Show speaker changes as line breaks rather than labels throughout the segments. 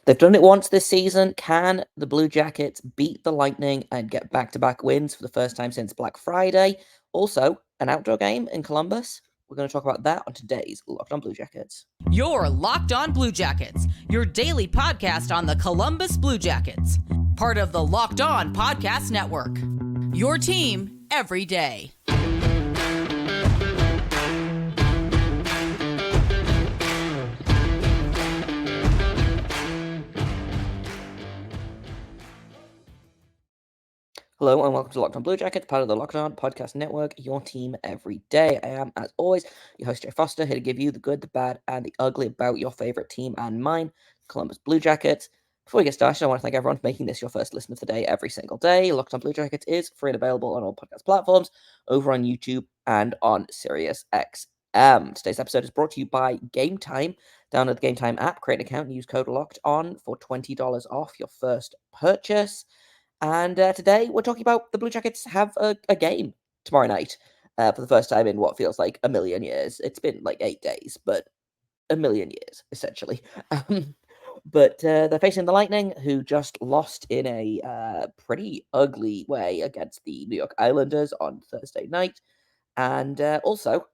They've done it once this season. Can the Blue Jackets beat the Lightning and get back-to-back wins for the first time since Black Friday? Also, an outdoor game in Columbus. We're going to talk about that on today's Locked On Blue Jackets.
You're Locked On Blue Jackets, your daily podcast on the Columbus Blue Jackets, part of the Locked On Podcast Network. Your team every day.
Hello and welcome to Locked On Blue Jackets, part of the Locked On Podcast Network, your team every day. I am, as always, your host, Jay Foster, here to give you the good, the bad, and the ugly about your favorite team and mine, Columbus Blue Jackets. Before we get started, I want to thank everyone for making this your first listen of the day every single day. Locked On Blue Jackets is free and available on all podcast platforms, over on YouTube and on SiriusXM. Today's episode is brought to you by Gametime. Download the Gametime app, create an account, and use code LOCKEDON for $20 off your first purchase. And today we're talking about the Blue Jackets have a game tomorrow night for the first time in what feels like a million years. It's been like 8 days, but a million years, essentially. But they're facing the Lightning, who just lost in a pretty ugly way against the New York Islanders on Thursday night. And also,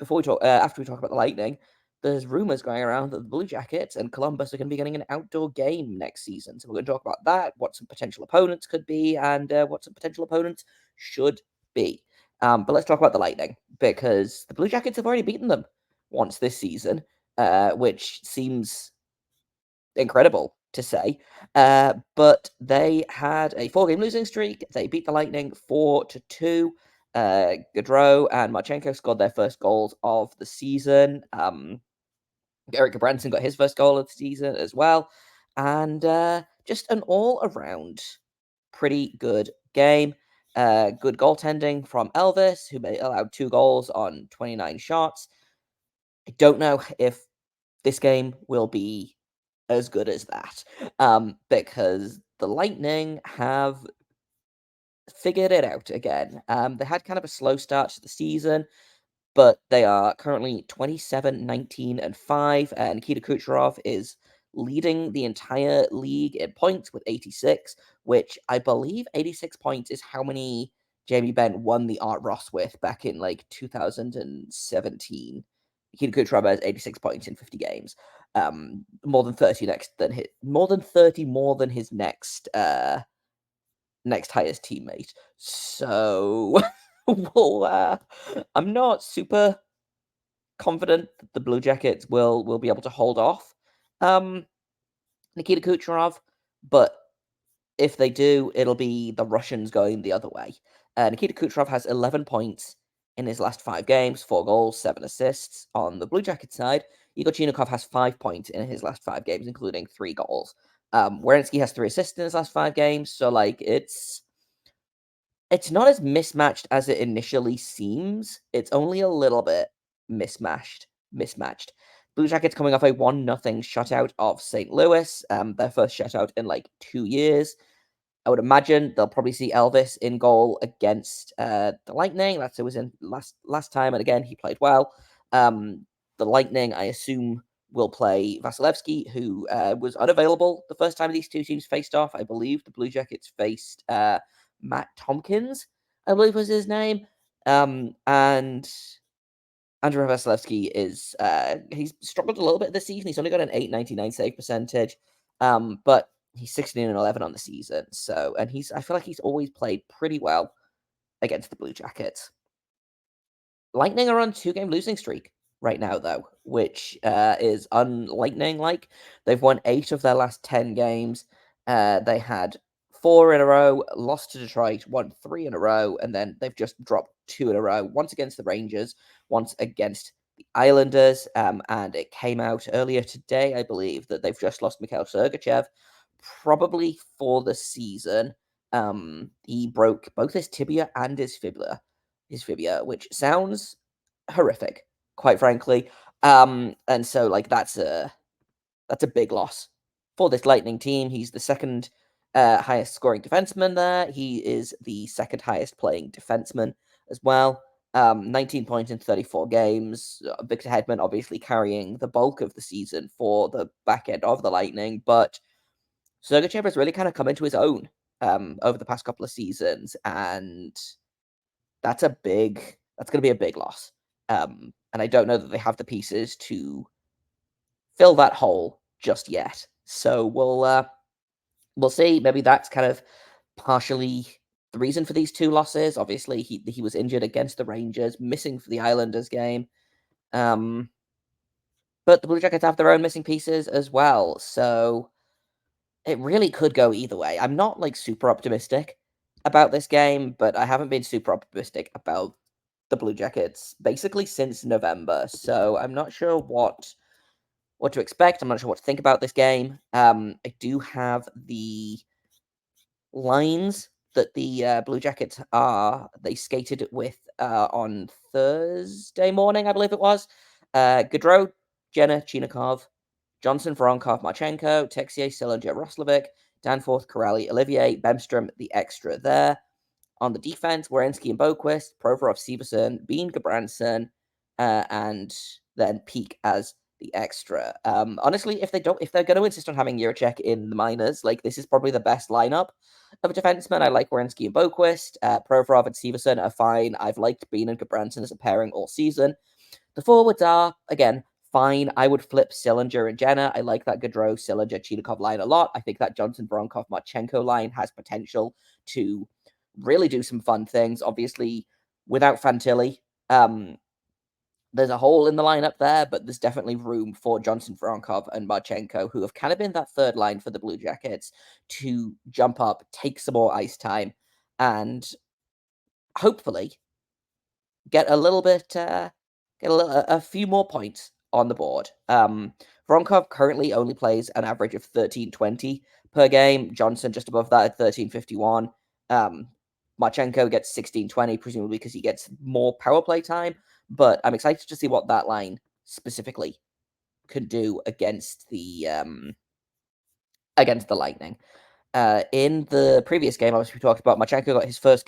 after we talk about the Lightning, there's rumors going around that the Blue Jackets and Columbus are going to be getting an outdoor game next season. So we're going to talk about that, what some potential opponents could be, and what some potential opponents should be. But let's talk about the Lightning, because the Blue Jackets have already beaten them once this season, which seems incredible to say. But they had a 4-game losing streak. They beat the Lightning 4-2. Gaudreau and Marchenko scored their first goals of the season. Eric Branson got his first goal of the season as well. And just an all-around pretty good game. Good goaltending from Elvis, who allowed 2 goals on 29 shots. I don't know if this game will be as good as that, because the Lightning have figured it out again. They had kind of a slow start to the season, but they are currently 27, 19, and 5. And Nikita Kucherov is leading the entire league in points with 86, which I believe 86 points is how many Jamie Benn won the Art Ross with back in like 2017. Nikita Kucherov has 86 points in 50 games. More than 30 more than his next highest teammate. So well, I'm not super confident that the Blue Jackets will be able to hold off Nikita Kucherov, but if they do, it'll be the Russians going the other way. Nikita Kucherov has 11 points in his last 5 games, 4 goals, 7 assists. On the Blue Jacket side, Igor Chinakov has 5 points in his last 5 games, including 3 goals. Werenski has 3 assists in his last 5 games, so like it's not as mismatched as it initially seems. It's only a little bit mismatched. Blue Jackets coming off a 1-0 shutout of St. Louis, their first shutout in like 2 years. I would imagine they'll probably see Elvis in goal against the Lightning. That's who was in last time, and again, he played well. The Lightning, I assume, will play Vasilevsky, who was unavailable the first time these two teams faced off. I believe the Blue Jackets faced Matt Tompkins, I believe was his name. And Andrew Vasilevsky is he's struggled a little bit this season. He's only got an .899 save percentage, but he's 16-11 on the season. So, and I feel like he's always played pretty well against the Blue Jackets. Lightning are on 2-game losing streak right now, though, which is un-Lightning-like. They've won 8 of their last 10 games. They had 4 in a row, lost to Detroit, won 3 in a row, and then they've just dropped 2 in a row, once against the Rangers, once against the Islanders, and it came out earlier today, I believe, that they've just lost Mikhail Sergachev, probably for the season. He broke both his tibia and his fibula, which sounds horrific, quite frankly. And so like that's a big loss for this Lightning team. He's the second highest scoring defenseman there. He is the second highest playing defenseman as well. 19 points in 34 games. Victor Hedman obviously carrying the bulk of the season for the back end of the Lightning, but Sergachev has really kind of come into his own over the past couple of seasons, and that's going to be a big loss. And I don't know that they have the pieces to fill that hole just yet. So we'll see. Maybe that's kind of partially the reason for these two losses. Obviously, he was injured against the Rangers, missing for the Islanders game. But the Blue Jackets have their own missing pieces as well, so it really could go either way. I'm not like super optimistic about this game, but I haven't been super optimistic about the Blue Jackets basically since November. So I'm not sure what to expect. I'm not sure what to think about this game. I do have the lines that the Blue Jackets they skated with on Thursday morning, I believe it was. Gaudreau, Jenna, Chinikov, Johnson, Voronkov, Marchenko, Texier, Sillinger, Roslovic, Danforth, Corrali, Olivier, Bemstrom, the extra there. On the defense, Werenski and Boquist, Provorov, Severson, Bean, Gabranson, and then Peak as the extra. Honestly, if they're going to insist on having Jiricek in the minors, like this is probably the best lineup of defensemen. I like Werenski and Boquist. Provorov and Severson are fine. I've liked Bean and Gabranson as a pairing all season. The forwards are, again, fine. I would flip Sillinger and Jenna. I like that Gaudreau, Sillinger, Chinikov line a lot. I think that Johnson, Voronkov, Marchenko line has potential to really do some fun things. Obviously, without Fantilli, there's a hole in the lineup there, but there's definitely room for Johnson, Voronkov, and Marchenko, who have kind of been that third line for the Blue Jackets, to jump up, take some more ice time, and hopefully get a little bit, a few more points on the board. Voronkov currently only plays an average of 13.20 per game. Johnson just above that at 13.51. Marchenko gets 16.20, presumably because he gets more power play time. But I'm excited to see what that line specifically can do against the Lightning. In the previous game, obviously we talked about Marchenko got his first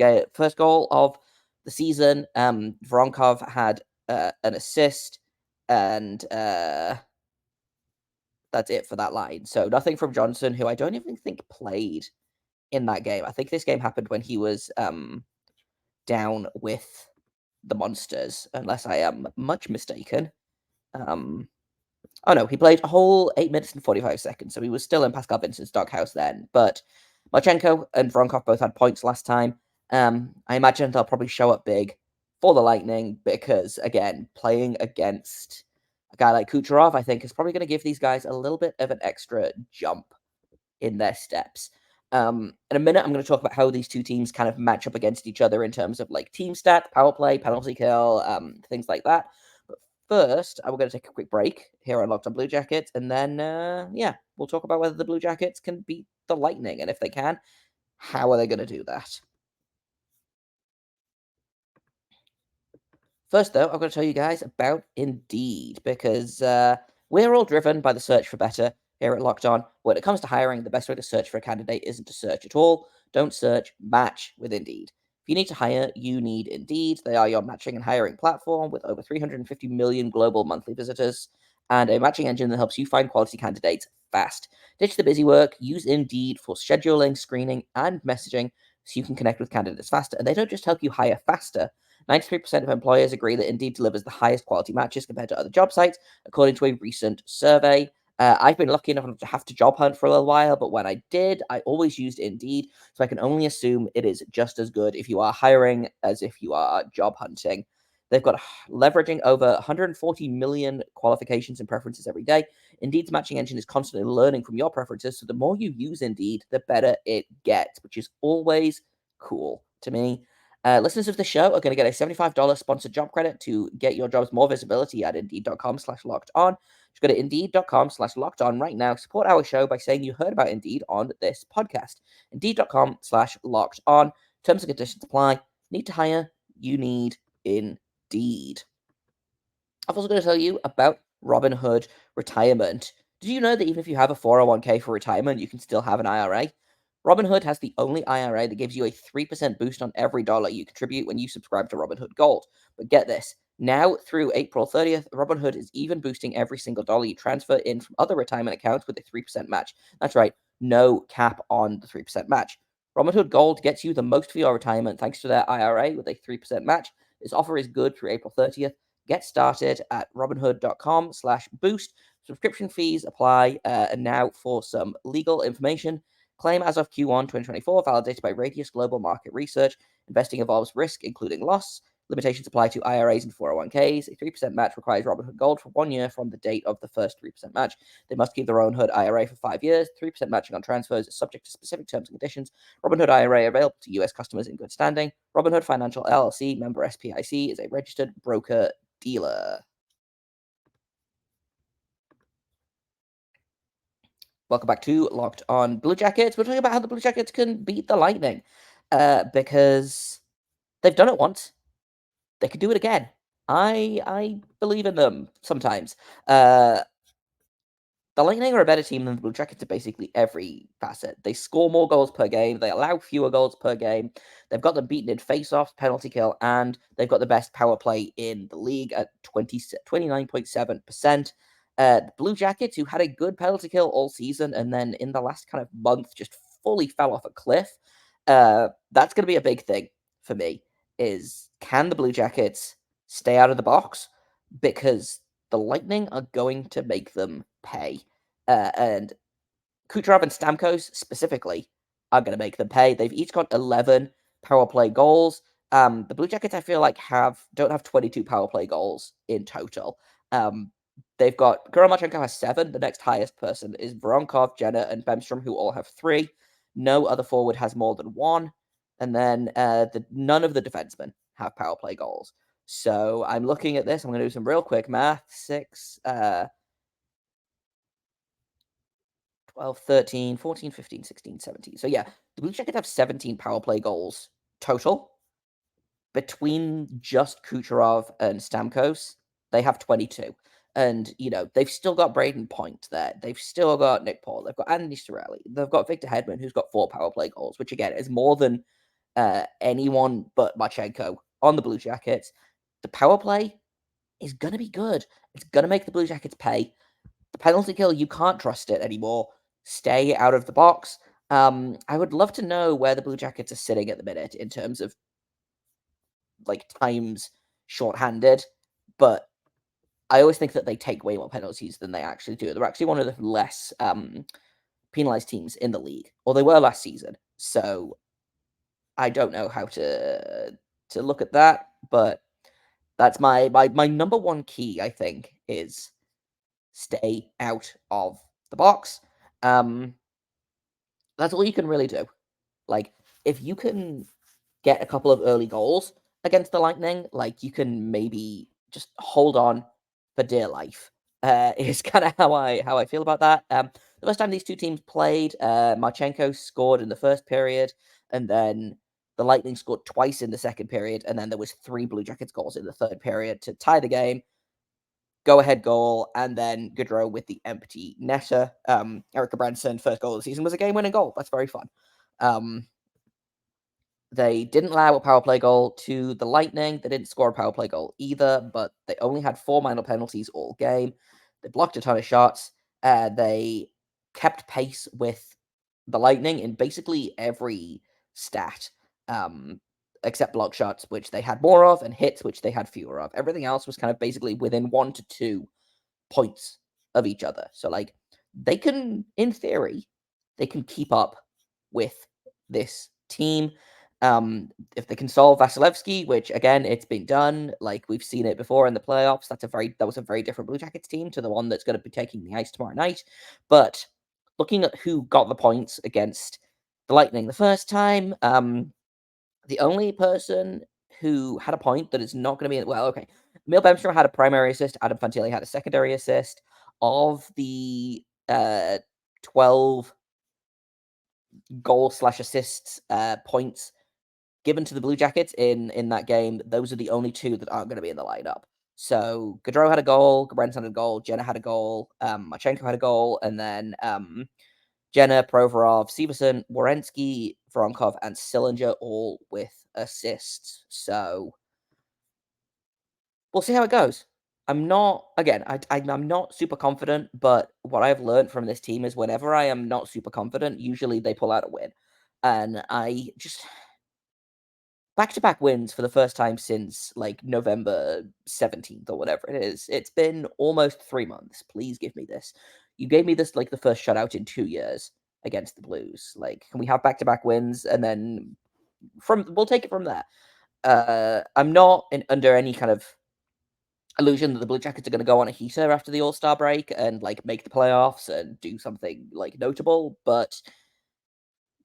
goal of the season. Voronkov had an assist, and that's it for that line. So nothing from Johnson, who I don't even think played in that game. I think this game happened when he was down with the Monsters, unless I am much mistaken. Oh no, he played a whole 8 minutes and 45 seconds, so he was still in Pascal Vincent's doghouse then. But Marchenko and Voronkov both had points last time. I imagine they'll probably show up big for the Lightning because, again, playing against a guy like Kucherov, I think, is probably going to give these guys a little bit of an extra jump in their steps. In a minute, I'm going to talk about how these two teams kind of match up against each other in terms of like team stat, power play, penalty kill, things like that. But first, we're going to take a quick break here on Locked On Blue Jackets, and then we'll talk about whether the Blue Jackets can beat the Lightning, and if they can, how are they going to do that? First, though, I'm going to tell you guys about Indeed, because we're all driven by the search for better here at Locked On. When it comes to hiring, the best way to search for a candidate isn't to search at all. Don't search, match with Indeed. If you need to hire, you need Indeed. They are your matching and hiring platform with over 350 million global monthly visitors and a matching engine that helps you find quality candidates fast. Ditch the busy work, use Indeed for scheduling, screening, and messaging so you can connect with candidates faster. And they don't just help you hire faster. 93% of employers agree that Indeed delivers the highest quality matches compared to other job sites, according to a recent survey. I've been lucky enough to have to job hunt for a little while, but when I did, I always used Indeed, so I can only assume it is just as good if you are hiring as if you are job hunting. They've got leveraging over 140 million qualifications and preferences every day. Indeed's matching engine is constantly learning from your preferences, so the more you use Indeed, the better it gets, which is always cool to me. Listeners of the show are going to get a $75 sponsored job credit to get your jobs more visibility at Indeed.com/locked on. Just go to Indeed.com/locked on right now. Support our show by saying you heard about Indeed on this podcast. Indeed.com/locked on. Terms and conditions apply. Need to hire? You need Indeed. I'm also going to tell you about Robinhood retirement. Did you know that even if you have a 401k for retirement, you can still have an IRA? Robinhood has the only IRA that gives you a 3% boost on every dollar you contribute when you subscribe to Robinhood Gold. But get this, now through April 30th, Robinhood is even boosting every single dollar you transfer in from other retirement accounts with a 3% match. That's right, no cap on the 3% match. Robinhood Gold gets you the most for your retirement thanks to their IRA with a 3% match. This offer is good through April 30th. Get started at robinhood.com/boost. Subscription fees apply. And now for some legal information. Claim as of Q1 2024, validated by Radius Global Market Research. Investing involves risk, including loss. Limitations apply to IRAs and 401ks. A 3% match requires Robinhood Gold for 1 year from the date of the first 3% match. They must keep their Robinhood IRA for 5 years. 3% matching on transfers is subject to specific terms and conditions. Robinhood IRA available to U.S. customers in good standing. Robinhood Financial LLC, member SPIC, is a registered broker-dealer. Welcome back to Locked On Blue Jackets. We're talking about how the Blue Jackets can beat the Lightning because they've done it once. They could do it again. I believe in them sometimes. The Lightning are a better team than the Blue Jackets at basically every facet. They score more goals per game. They allow fewer goals per game. They've got them beaten in face-offs, penalty kill, and they've got the best power play in the league at 29.7%. The Blue Jackets, who had a good penalty kill all season, and then in the last kind of month just fully fell off a cliff. That's going to be a big thing for me, is can the Blue Jackets stay out of the box? Because the Lightning are going to make them pay. And Kucherov and Stamkos specifically are going to make them pay. They've each got 11 power play goals. The Blue Jackets, I feel like, don't have 22 power play goals in total. They've got Goromachenko has 7. The next highest person is Voronkov, Jenner, and Bemstrom, who all have 3. No other forward has more than 1. And then none of the defensemen have power play goals. So I'm looking at this. I'm going to do some real quick math. 6, 12, 13, 14, 15, 16, 17. So yeah, the Blue Jackets have 17 power play goals total. Between just Kucherov and Stamkos, they have 22. And, they've still got Braden Point there. They've still got Nick Paul. They've got Andy Cirelli. They've got Victor Hedman, who's got 4 power play goals, which, again, is more than anyone but Marchenko on the Blue Jackets. The power play is going to be good. It's going to make the Blue Jackets pay. The penalty kill, you can't trust it anymore. Stay out of the box. I would love to know where the Blue Jackets are sitting at the minute in terms of times shorthanded, but I always think that they take way more penalties than they actually do. They're actually one of the less penalized teams in the league, or they were last season. So I don't know how to look at that, but that's my number one key, I think, is stay out of the box. That's all you can really do. If you can get a couple of early goals against the Lightning, you can maybe just hold on for dear life. Is kind of how I feel about that. The first time these two teams played, Marchenko scored in the first period, and then the Lightning scored twice in the second period, and then there was 3 Blue Jackets goals in the third period to tie the game. Go-ahead goal, and then Gaudreau with the empty netter. Erica Branson, first goal of the season, was a game-winning goal. That's very fun. They didn't allow a power play goal to the Lightning. They didn't score a power play goal either, but they only had 4 minor penalties all game. They blocked a ton of shots. They kept pace with the Lightning in basically every stat, except block shots, which they had more of, and hits, which they had fewer of. Everything else was kind of basically within 1 to 2 points of each other. So, they can, in theory, they can keep up with this team. If they can solve Vasilevsky, which again, it's been done, we've seen it before in the playoffs. That was a very different Blue Jackets team to the one that's going to be taking the ice tomorrow night. But looking at who got the points against the Lightning the first time, the only person who had a point that is not going to be Emil Bemstrom had a primary assist. Adam Fantilli had a secondary assist. Of the 12 goal/assists points given to the Blue Jackets in that game, those are the only 2 that aren't going to be in the lineup. So Gaudreau had a goal, Gabrenson had a goal, Jenner had a goal, Marchenko had a goal, and then Jenner, Provorov, Severson, Werenski, Voronkov, and Sillinger all with assists. So we'll see how it goes. I'm not again, I'm not super confident, but what I've learned from this team is whenever I am not super confident, usually they pull out a win. And I just back-to-back wins for the first time since like November 17th or whatever it is. It's been almost 3 months. Please give me this. You gave me this like the first shutout in 2 years against the Blues. Like, can we have back-to-back wins and then we'll take it from there. I'm not under any kind of illusion that the Blue Jackets are going to go on a heater after the All-Star break and like make the playoffs and do something like notable, but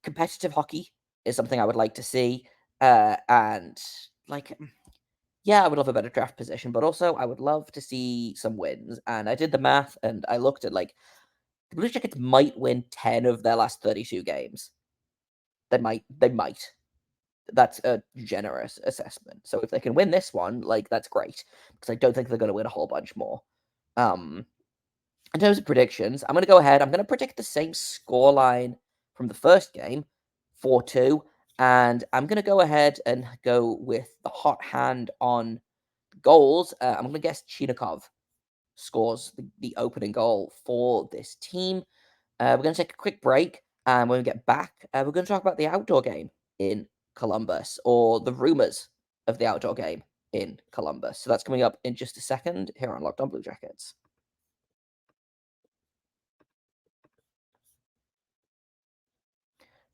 competitive hockey is something I would like to see. And like, yeah, I would love a better draft position, but also I would love to see some wins. And I did the math and I looked at like the Blue Jackets might win 10 of their last 32 games. They might. That's a generous assessment. So if they can win this one, like that's great. Because I don't think they're gonna win a whole bunch more. Um in terms of predictions, I'm gonna go ahead. I'm gonna predict the same scoreline from the first game, 4-2. And I'm gonna go ahead and go with the hot hand on goals. I'm gonna guess Chinikov scores the opening goal for this team. We're going to take a quick break, and when we get back, we're going to talk about the outdoor game in Columbus, or the rumors of the outdoor game in Columbus. So that's coming up in just a second here on Locked On Blue Jackets.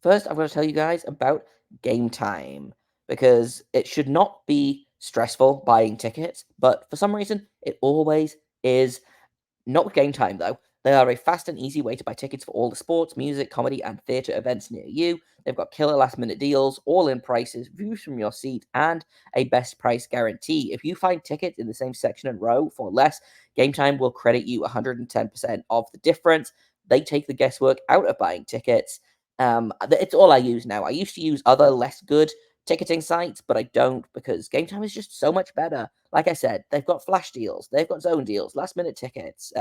First, I'm going to tell you guys about Gametime, because it should not be stressful buying tickets, but for some reason, it always is. Not with Gametime, though. They are a fast and easy way to buy tickets for all the sports, music, comedy, and theatre events near you. They've got killer last minute deals, all in prices, views from your seat, and a best price guarantee. If you find tickets in the same section and row for less, Gametime will credit you 110% of the difference. They take the guesswork out of buying tickets. It's all I use now. I used to use other less good ticketing sites, but I don't because Gametime is just so much better. Like I said, they've got flash deals, they've got zone deals, last minute tickets.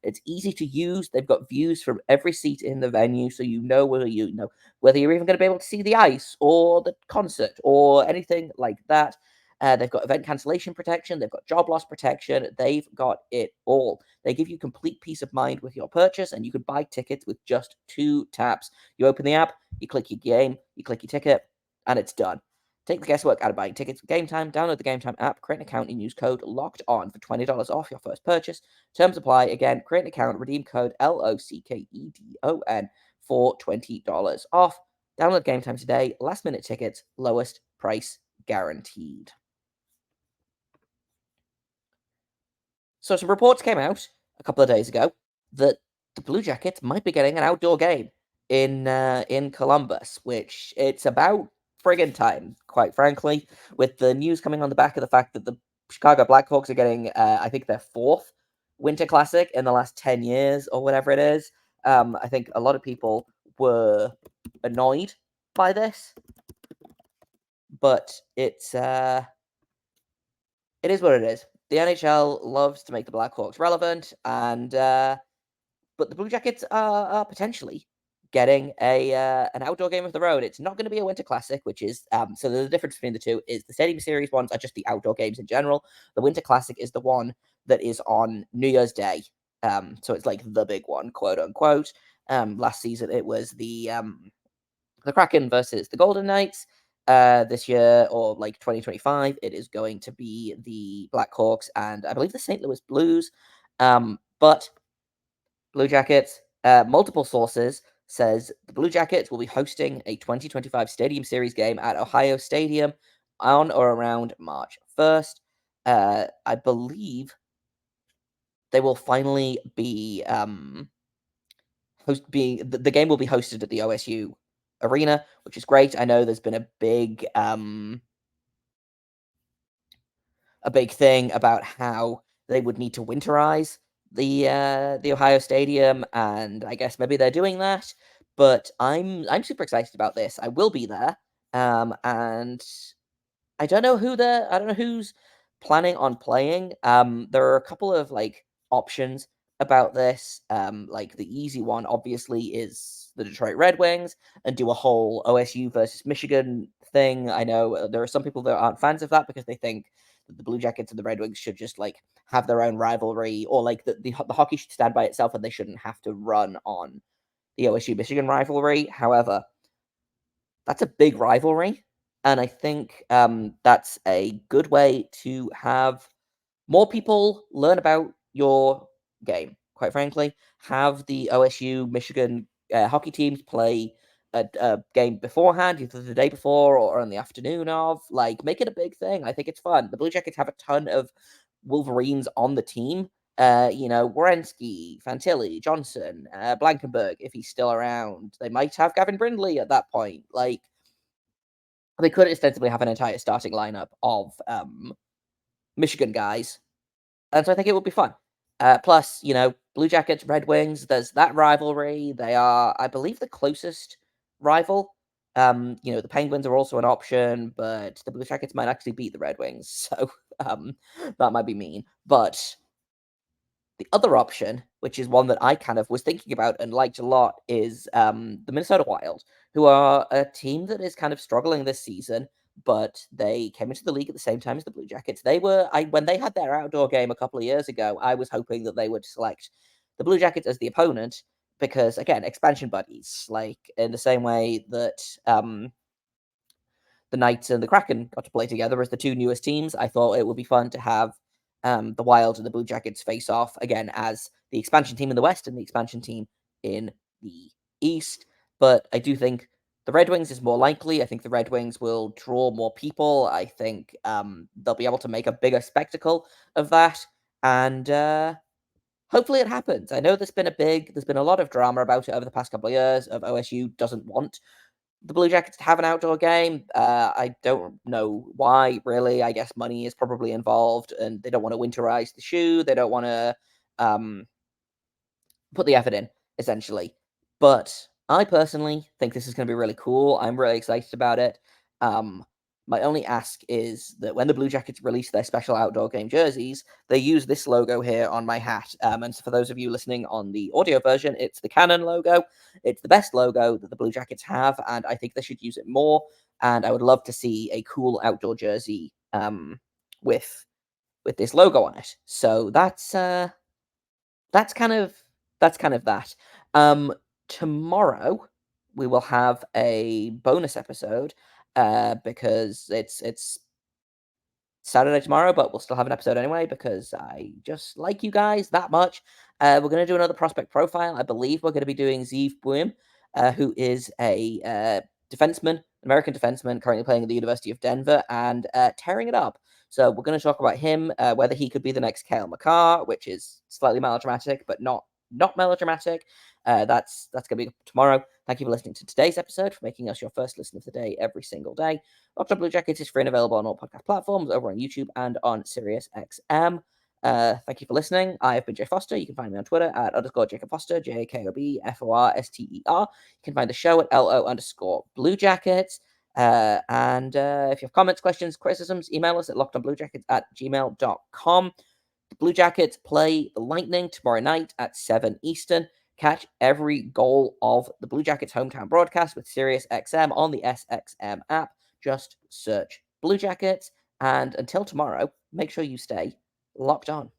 It's easy to use. They've got views from every seat in the venue, so you know whether you're even going to be able to see the ice or the concert or anything like that. They've got event cancellation protection. They've got job loss protection. They've got it all. They give you complete peace of mind with your purchase, and you can buy tickets with just 2 taps. You open the app, you click your game, you click your ticket, and it's done. Take the guesswork out of buying tickets with Gametime. Download the Gametime app, create an account, and use code Locked On for $20 off your first purchase. Terms apply. Again, create an account, redeem code LOCKEDON for $20 off. Download Gametime today. Last minute tickets, lowest price guaranteed. So some reports came out a couple of days ago that the Blue Jackets might be getting an outdoor game in Columbus, which it's about friggin' time, quite frankly, with the news coming on the back of the fact that the Chicago Blackhawks are getting, I think, their 4th Winter Classic in the last 10 years or whatever it is. I think a lot of people were annoyed by this, but it is what it is. The NHL loves to make the Blackhawks relevant, and but the Blue Jackets are potentially getting an outdoor game of their own. It's not going to be a Winter Classic, which is so the difference between the two is the Stadium Series ones are just the outdoor games in general. The Winter Classic is the one that is on New Year's Day. So it's like the big one, quote unquote. Last season it was the Kraken versus the Golden Knights. This year, or like 2025, it is going to be the Blackhawks and I believe the St. Louis Blues. But Blue Jackets, multiple sources says the Blue Jackets will be hosting a 2025 Stadium Series game at Ohio Stadium on or around March 1st. I believe they will finally be the game will be hosted at the OSU arena, which is great. I know there's been a big thing about how they would need to winterize the Ohio Stadium, and I guess maybe they're doing that. But I'm super excited about this. I will be there, and I don't know who's planning on playing. There are a couple of like options about this. Like the easy one, obviously, is the Detroit Red Wings and do a whole OSU versus Michigan thing. I know there are some people that aren't fans of that because they think that the Blue Jackets and the Red Wings should just like have their own rivalry, or like the hockey should stand by itself and they shouldn't have to run on the OSU Michigan rivalry. However, that's a big rivalry, and I think that's a good way to have more people learn about your game. Quite frankly, have the OSU Michigan hockey teams play a game beforehand, either the day before or on the afternoon of. Like, make it a big thing. I think it's fun. The Blue Jackets have a ton of Wolverines on the team. Werenski, Fantilli, Johnson, Blankenberg, if he's still around. They might have Gavin Brindley at that point. Like, they could ostensibly have an entire starting lineup of Michigan guys, and so I think it would be fun. Plus, Blue Jackets, Red Wings, there's that rivalry. They are, I believe, the closest rival. The Penguins are also an option, but the Blue Jackets might actually beat the Red Wings, so that might be mean. But the other option, which is one that I kind of was thinking about and liked a lot, is the Minnesota Wild, who are a team that is kind of struggling this season, but they came into the league at the same time as the Blue Jackets. When they had their outdoor game a couple of years ago, I was hoping that they would select the Blue Jackets as the opponent because, again, expansion buddies, like in the same way that the Knights and the Kraken got to play together as the two newest teams. I thought it would be fun to have the Wild and the Blue Jackets face off again as the expansion team in the West and the expansion team in the East. But I do think the Red Wings is more likely. I think the Red Wings will draw more people. I think they'll be able to make a bigger spectacle of that. And hopefully it happens. I know there's been a lot of drama about it over the past couple of years of OSU doesn't want the Blue Jackets to have an outdoor game. I don't know why, really. I guess money is probably involved, and they don't want to winterize the shoe. They don't want to put the effort in, essentially. But I personally think this is going to be really cool. I'm really excited about it. My only ask is that when the Blue Jackets release their special outdoor game jerseys, they use this logo here on my hat. And so for those of you listening on the audio version, it's the Canon logo. It's the best logo that the Blue Jackets have, and I think they should use it more. And I would love to see a cool outdoor jersey with this logo on it. So that's kind of that. Tomorrow we will have a bonus episode because it's Saturday tomorrow, but we'll still have an episode anyway because I just like you guys that much. We're going to do another prospect profile. I believe we're going to be doing Zeev Buim, who is a defenseman, American defenseman, currently playing at the University of Denver and tearing it up. So we're going to talk about him, whether he could be the next Cale Makar, which is slightly melodramatic, but not melodramatic. That's going to be tomorrow. Thank you for listening to today's episode, for making us your first listen of the day every single day. Locked On Blue Jackets is free and available on all podcast platforms, over on YouTube and on SiriusXM. Thank you for listening. I have been Jay Foster. You can find me on Twitter at _Jacob Foster, JAKOBFORSTER. You can find the show at LO_Blue Jackets. And if you have comments, questions, criticisms, email us at lockedonbluejackets@gmail.com. The Blue Jackets play the Lightning tomorrow night at 7 Eastern. Catch every goal of the Blue Jackets hometown broadcast with SiriusXM on the SXM app. Just search Blue Jackets. And until tomorrow, make sure you stay locked on.